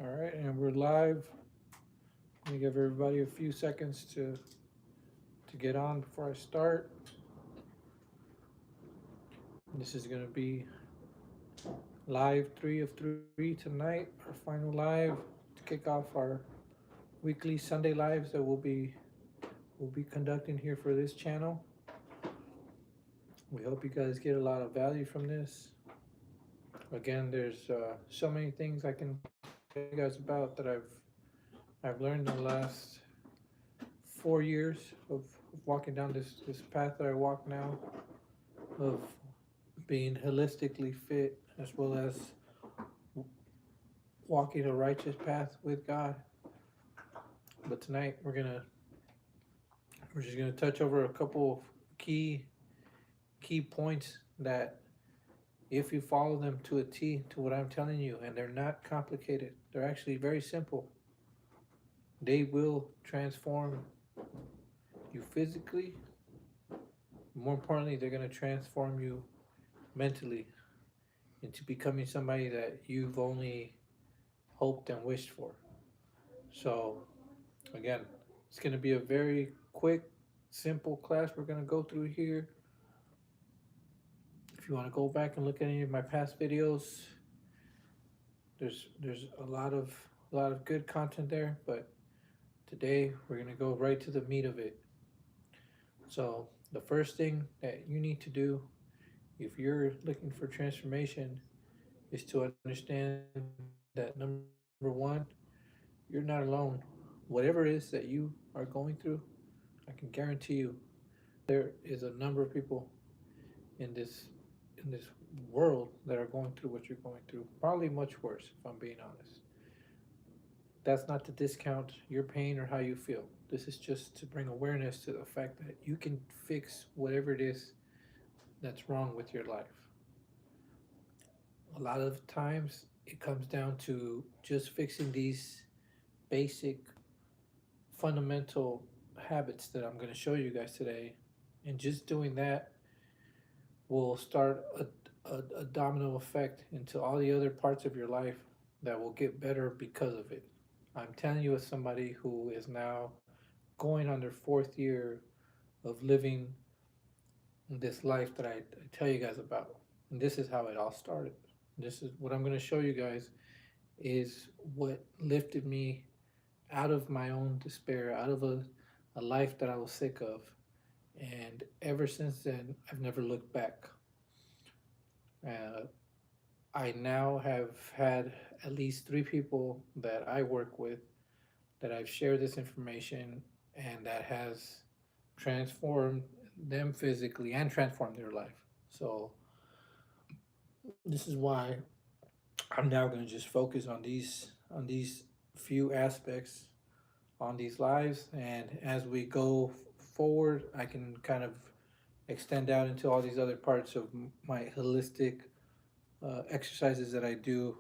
All right, and we're live. Let me give everybody a few seconds to get on before I start. This is going to be live 3 of 3 tonight, our final live to kick off our weekly Sunday lives that we'll be conducting here for this channel. We hope you guys get a lot of value from this. Again, there's so many things I can tell you guys about that I've learned in the last 4 years of walking down this path that I walk now, of being holistically fit as well as walking a righteous path with God. But tonight we're just gonna touch over a couple of key points that if you follow them to a T to what I'm telling you, and they're not complicated, they're actually very simple. They will transform you physically. More importantly, they're gonna transform you mentally into becoming somebody that you've only hoped and wished for. So, again, it's going to be a very quick, simple class we're going to go through here. If you want to go back and look at any of my past videos, there's a lot of good content there, but today we're going to go right to the meat of it. So, the first thing that you need to do if you're looking for transformation is to understand that number one, you're not alone. Whatever it is that you are going through, I can guarantee you there is a number of people in this world that are going through what you're going through. Probably much worse, if I'm being honest. That's not to discount your pain or how you feel. This is just to bring awareness to the fact that you can fix whatever it is that's wrong with your life. A lot of times it comes down to just fixing these basic fundamental habits that I'm going to show you guys today, and just doing that will start a domino effect into all the other parts of your life that will get better because of it. I'm telling you as somebody who is now going on their 4th year of living this life that I tell you guys about. And this is how it all started. This is what I'm going to show you guys is what lifted me out of my own despair, out of a life that I was sick of. And ever since then, I've never looked back. I now have had at least 3 people that I work with that I've shared this information and that has transformed them physically and transformed their life. So this is why I'm now going to just focus on these few aspects on these lives, and as we go forward I can kind of extend out into all these other parts of my holistic exercises that I do.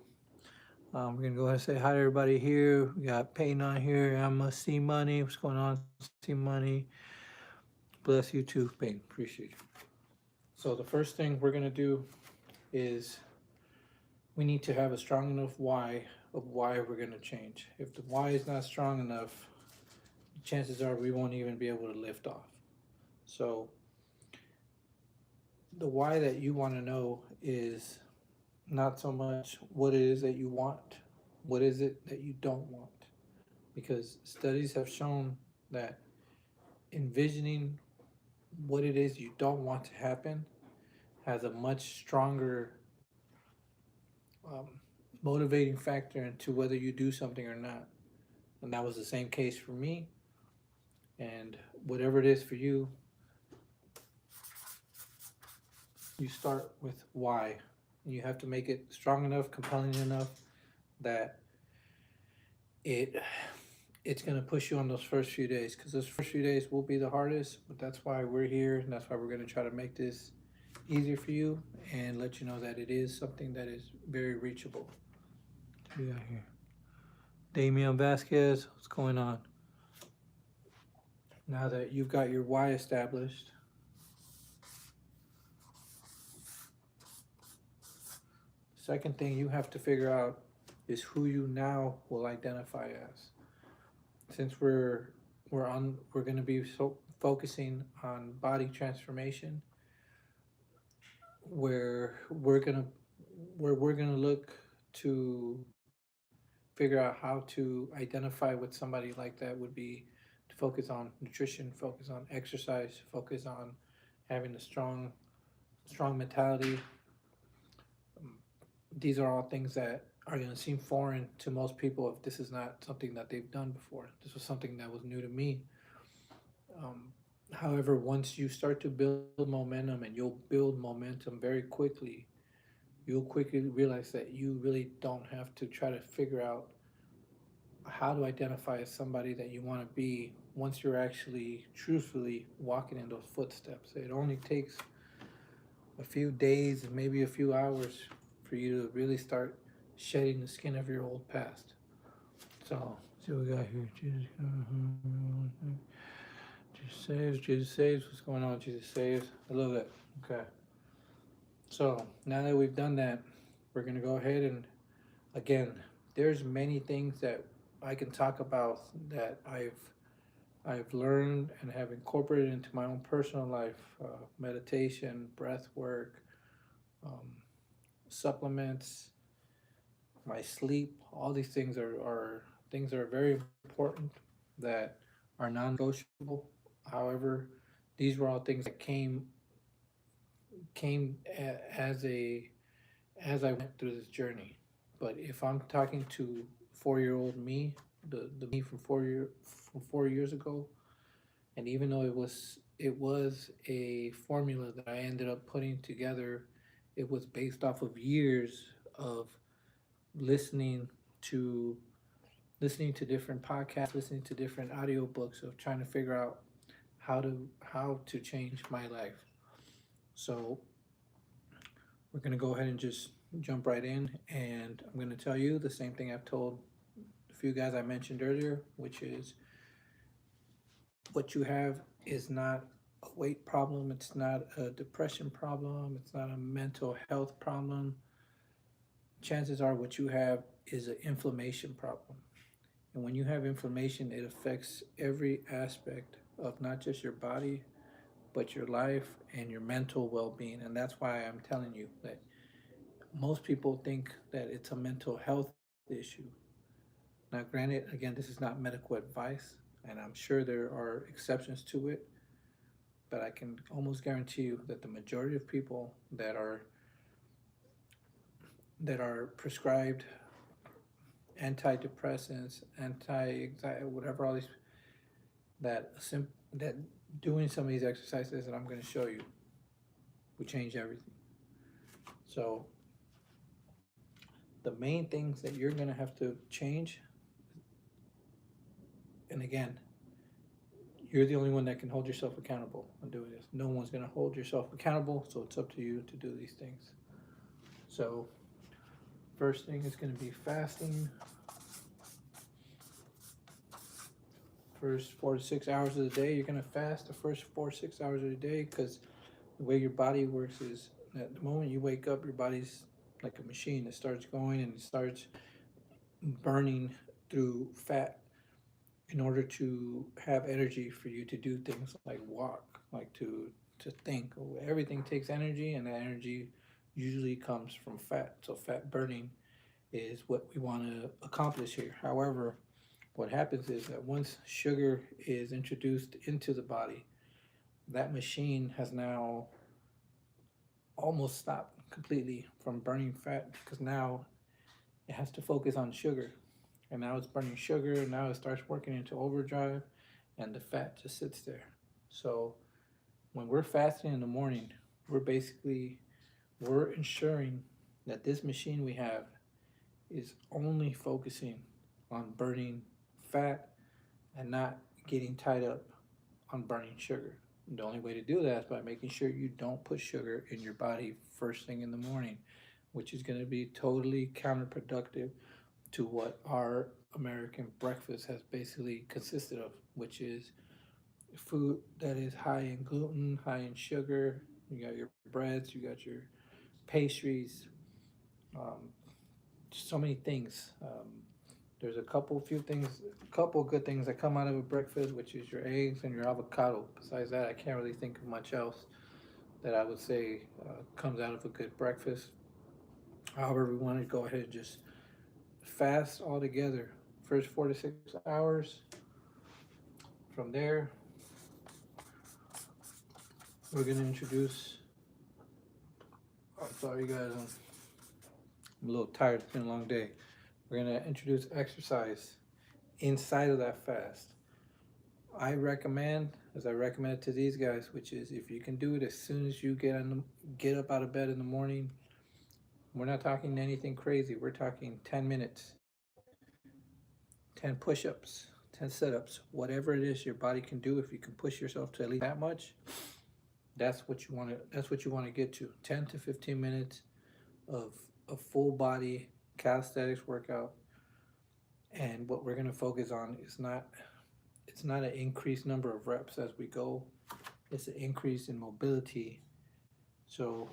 We're gonna go ahead and say hi to everybody here. We got Peyton on here. I'm a C Money. What's going on, C Money? Bless you too, Peyton. Appreciate you. So the first thing we're gonna do is we need to have a strong enough why of why we're gonna change. If the why is not strong enough, chances are we won't even be able to lift off. So the why that you want to know is not so much what it is that you want, what is it that you don't want? Because studies have shown that envisioning what it is you don't want to happen has a much stronger um, motivating factor into whether you do something or not. And that was the same case for me. And whatever it is for you, you start with why. And you have to make it strong enough, compelling enough that it's going to push you on those first few days, because those first few days will be the hardest, but that's why we're here, and that's why we're going to try to make this easier for you and let you know that it is something that is very reachable. What do we got here? Damian Vasquez, what's going on? Now that you've got your why established, second thing you have to figure out is who you now will identify as. Since we're going to be so focusing on body transformation, where we're going to look to figure out how to identify with somebody like that would be to focus on nutrition, focus on exercise, focus on having a strong mentality. Um, these are all things that are going to seem foreign to most people if this is not something that they've done before. This was something that was new to me. Um, However, once you start to build momentum, and you'll build momentum very quickly, you'll quickly realize that you really don't have to try to figure out how to identify as somebody that you want to be once you're actually truthfully walking in those footsteps. It only takes a few days and maybe a few hours for you to really start shedding the skin of your old past. So, see what we got here. Jesus saves, Jesus saves. What's going on? Jesus saves. I love that. Okay. So now that we've done that, we're gonna go ahead and again, there's many things that I can talk about that I've learned and have incorporated into my own personal life. Meditation, breath work, um, supplements, my sleep. All these things are things that are very important that are non-negotiable. However, these were all things that as a as I went through this journey. But if I'm talking to 4-year-old me, the me from 4 years ago, and even though it was a formula that I ended up putting together, it was based off of years of listening to listening to different podcasts, listening to different audiobooks of trying to figure out how to change my life. So we're gonna go ahead and just jump right in, and I'm gonna tell you the same thing I've told a few guys I mentioned earlier, which is what you have is not a weight problem, it's not a depression problem, it's not a mental health problem. Chances are what you have is an inflammation problem. And when you have inflammation, it affects every aspect of not just your body, but your life and your mental well being. And that's why I'm telling you that most people think that it's a mental health issue. Now, granted, again, this is not medical advice, and I'm sure there are exceptions to it, but I can almost guarantee you that the majority of people that are prescribed antidepressants, anti-anxiety, whatever, all these that doing some of these exercises that I'm going to show you will change everything. So the main things that you're going to have to change, and again, you're the only one that can hold yourself accountable on doing this. No one's going to hold yourself accountable, so it's up to you to do these things. So first thing is going to be fasting. First 4 to 6 hours of the day, you're going to fast the first 4 to 6 hours of the day, because the way your body works is at the moment you wake up, your body's like a machine. It starts going and it starts burning through fat in order to have energy for you to do things like walk, like to think. Everything takes energy, and that energy usually comes from fat. So fat burning is what we want to accomplish here. However, what happens is that once sugar is introduced into the body, that machine has now almost stopped completely from burning fat, because now it has to focus on sugar. And now it's burning sugar, and now it starts working into overdrive, and the fat just sits there. So when we're fasting in the morning, we're basically we're ensuring that this machine we have is only focusing on burning fat and not getting tied up on burning sugar. The only way to do that is by making sure you don't put sugar in your body first thing in the morning, which is going to be totally counterproductive to what our American breakfast has basically consisted of, which is food that is high in gluten, high in sugar. You got your breads, you got your pastries, um, so many things. There's a couple good things that come out of a breakfast, which is your eggs and your avocado. Besides that, I can't really think of much else that I would say comes out of a good breakfast. However, we want to go ahead and just fast altogether. First 4 to 6 hours. From there, we're gonna introduce. I'm sorry, guys. I'm a little tired. It's been a long day. We're gonna introduce exercise inside of that fast. I recommend, as I recommended to these guys, which is if you can do it as soon as you get up out of bed in the morning. We're not talking anything crazy. We're talking 10 minutes, 10 push-ups, 10 sit-ups, whatever it is your body can do. If you can push yourself to at least that much, that's what you want to. That's what you want to get to. 10 to 15 minutes of a full body calisthenics workout. And what we're going to focus on is not. It's not an increased number of reps as we go. It's an increase in mobility. So,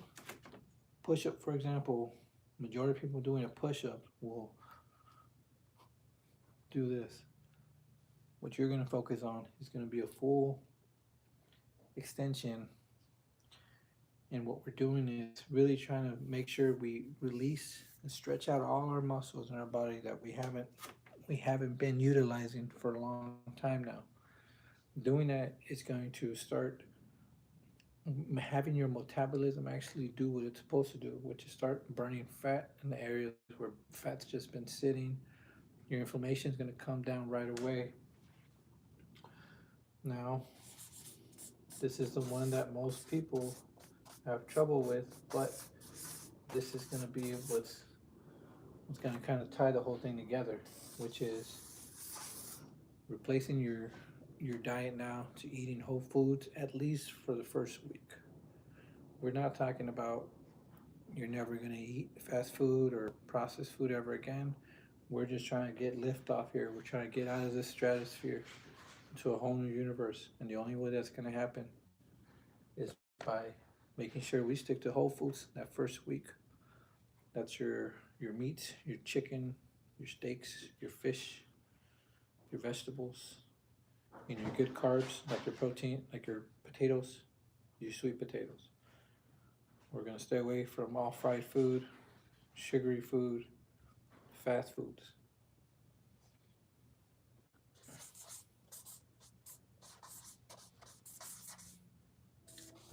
push-up, for example, majority of people doing a push-up will do this. What you're going to focus on is going to be a full extension. And what we're doing is really trying to make sure we release and stretch out all our muscles in our body that we haven't been utilizing for a long time now. Doing that is going to start having your metabolism actually do what it's supposed to do, which is start burning fat in the areas where fat's just been sitting. Your inflammation is going to come down right away. Now, this is the one that most people have trouble with, but this is going to be what's going to kind of tie the whole thing together, which is replacing your diet now to eating whole foods at least for the first week. We're not talking about you're never going to eat fast food or processed food ever again. We're just trying to get lift off here. We're trying to get out of this stratosphere into a whole new universe. And the only way that's going to happen is by making sure we stick to whole foods that first week. That's your meat, your chicken, your steaks, your fish, your vegetables, your good carbs like your protein, like your potatoes, your sweet potatoes. We're going to stay away from all fried food, sugary food, fast foods.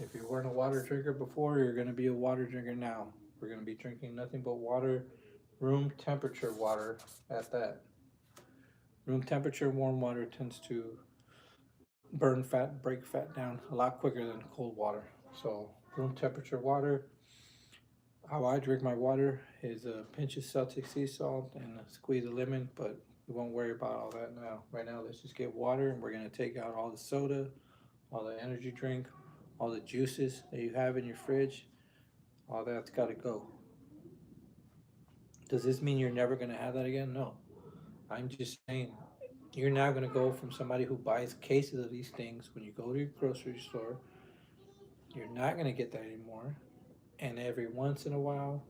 If you weren't a water drinker before, you're going to be a water drinker now. We're going to be drinking nothing but water, room temperature water at that. Room temperature warm water tends to burn fat, break fat down a lot quicker than cold water. So room temperature water. How I drink my water is a pinch of Celtic sea salt and a squeeze of lemon, but we won't worry about all that now. Right now, let's just get water, and we're going to take out all the soda, all the energy drink, all the juices that you have in your fridge. All that's got to go. Does this mean you're never going to have that again? No. I'm just saying you're now going to go from somebody who buys cases of these things when you go to your grocery store. You're not going to get that anymore. And every once in a while,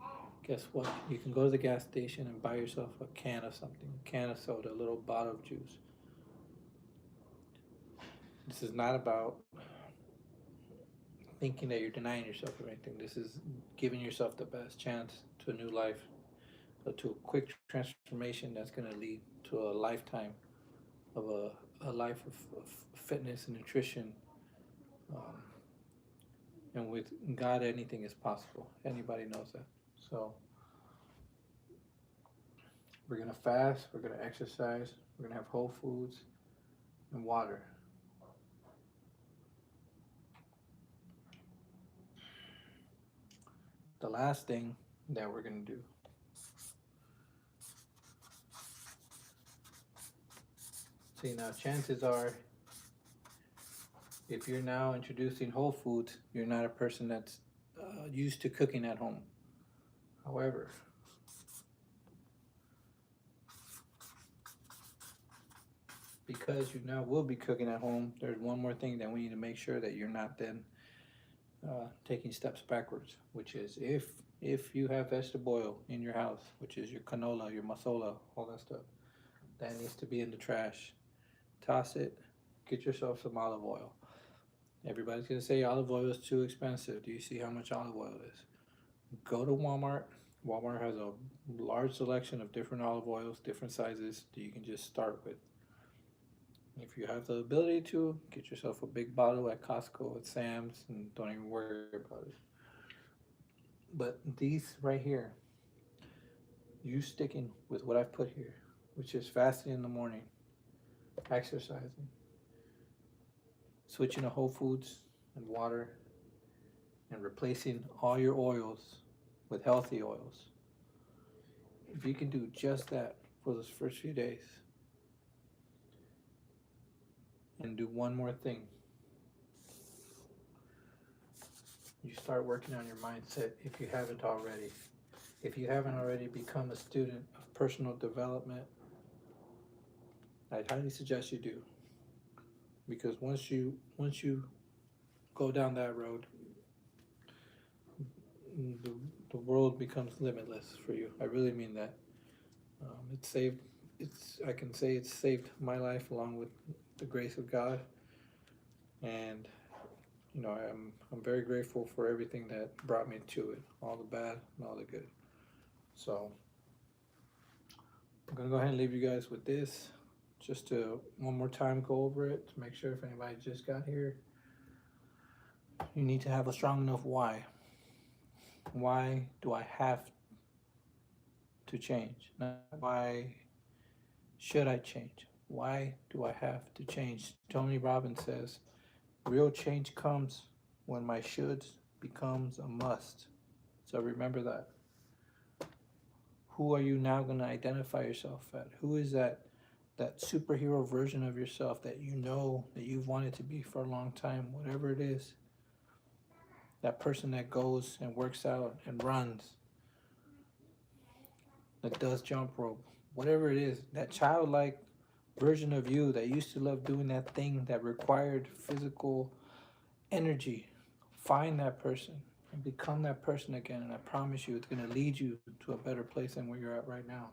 guess what? You can go to the gas station and buy yourself a can of something, a can of soda, a little bottle of juice. This is not about thinking that you're denying yourself or anything. This is giving yourself the best chance to a new life, to a quick transformation that's going to lead to a lifetime of a life of fitness and nutrition. And with God, anything is possible. Anybody knows that. So we're going to fast, we're going to exercise, we're going to have whole foods and water. The last thing that we're going to do. See, now chances are, if you're now introducing whole foods, you're not a person that's used to cooking at home. However, because you now will be cooking at home, there's one more thing that we need to make sure that you're not then taking steps backwards, which is if you have vegetable oil in your house, which is your canola, your masola, all that stuff, that needs to be in the trash. Toss it. Get yourself some olive oil. Everybody's gonna say olive oil is too expensive. Do you see how much olive oil is? Go to Walmart. Walmart has a large selection of different olive oils, different sizes that you can just start with. If you have the ability to, get yourself a big bottle at Costco, at Sam's, and don't even worry about it. But these right here, you sticking with what I've put here, which is fasting in the morning, exercising, switching to whole foods and water, and replacing all your oils with healthy oils. If you can do just that for those first few days, and do one more thing, you start working on your mindset if you haven't already. If you haven't already become a student of personal development, I highly suggest you do. Because once you go down that road, the, the world becomes limitless for you. I really mean that. It saved. I can say it's saved my life along with the grace of God, and I'm very grateful for everything that brought me to it, all the bad and all the good. So I'm gonna go ahead and leave you guys with this, just to one more time go over it to make sure if anybody just got here. You need to have a strong enough why. Why do I have to change? Not why should I change? Why do I have to change? Tony Robbins says, real change comes when my shoulds becomes a must. So remember that. Who are you now going to identify yourself at? Who is that superhero version of yourself that you know that you've wanted to be for a long time, whatever it is? That person that goes and works out and runs, that does jump rope, whatever it is, that childlike version of you that used to love doing that thing that required physical energy. Find that person and become that person again, and I promise you it's going to lead you to a better place than where you're at right now.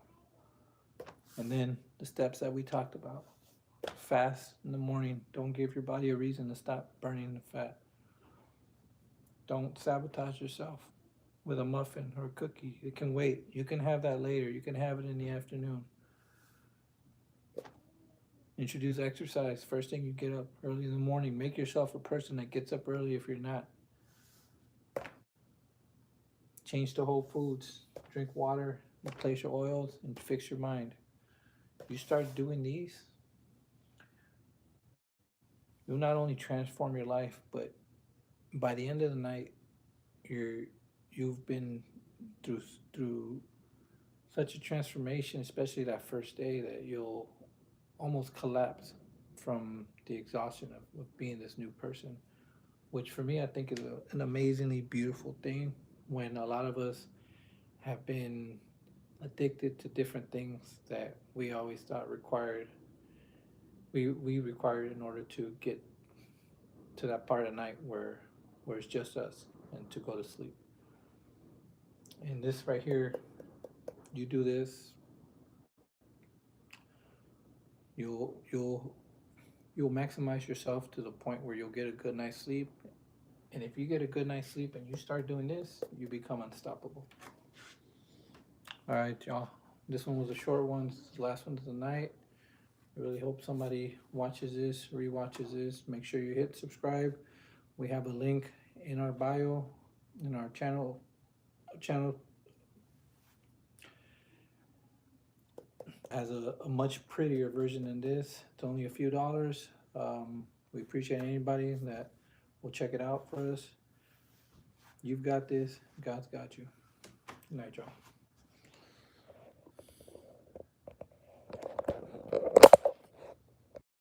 And then the steps that we talked about. Fast in the morning. Don't give your body a reason to stop burning the fat. Don't sabotage yourself with a muffin or a cookie. It can wait. You can have that later. You can have it in the afternoon. Introduce exercise first thing you get up early in the morning. Make yourself a person that gets up early if you're not. Change to whole foods. Drink water, replace your oils, and fix your mind. You start doing these, you'll not only transform your life, but by the end of the night, you've been through such a transformation, especially that first day, that you'll almost collapse from the exhaustion of being this new person, which for me I think is an amazingly beautiful thing when a lot of us have been addicted to different things that we always thought we required in order to get to that part of night where it's just us and to go to sleep. And this right here, you do this, you'll maximize yourself to the point where you'll get a good night's sleep. And if you get a good night's sleep and you start doing this, you become unstoppable. All right, y'all. This one was a short one. This is the last one of the night. I really hope somebody watches this, rewatches this. Make sure you hit subscribe. We have a link in our bio, in our channel as a much prettier version than this. It's only a few dollars. We appreciate anybody that will check it out for us. You've got this. God's got you. Good night, y'all.